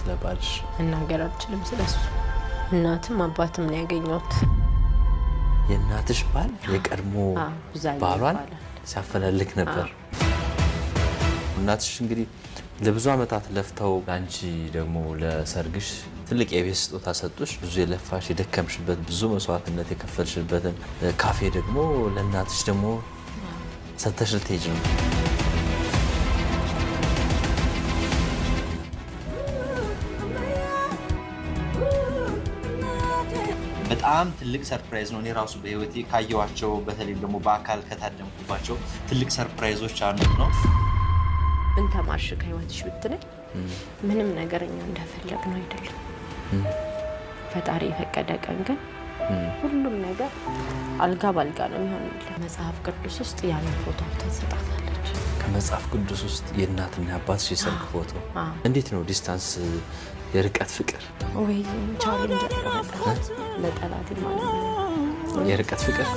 ስለባልሽ? መናገር አልችልም ስለሱ። እናትም አባትም ነው ያገኘሁት። የእናትሽ ባል የቀድሞ ባሏን ሲያፈላልግ ነበር። እናትሽ እንግዲህ ለብዙ ዓመታት ለፍተው አንቺ ደግሞ ለሰርግሽ ትልቅ የቤት ስጦታ ሰጡሽ። ብዙ የለፋሽ የደከምሽበት ብዙ መስዋዕትነት የከፈልሽበትን ካፌ ደግሞ ለእናትሽ ደግሞ ሰተሽ ልትሄጂ ነው። በጣም ትልቅ ሰርፕራይዝ ነው። እኔ ራሱ በህይወቴ ካየኋቸው በተለይም ደግሞ በአካል ከታደምኩባቸው ትልቅ ሰርፕራይዞች አንዱ ነው። ምን ተማርሽ ከህይወትሽ ብትለኝ ምንም ነገር እኛ እንደፈለግ ነው አይደለም። ፈጣሪ የፈቀደ ቀን ግን ሁሉም ነገር አልጋ ባልጋ ነው የሚሆንልህ። መጽሐፍ ቅዱስ ውስጥ ያን ፎቶ ተሰጣታለች። ከመጽሐፍ ቅዱስ ውስጥ የእናትና የአባትሽ የሰርግ ፎቶ። እንዴት ነው ዲስታንስ የርቀት ፍቅር ወይ ቻሌንጅ ለጠላት ማለት ነው። የርቀት ፍቅር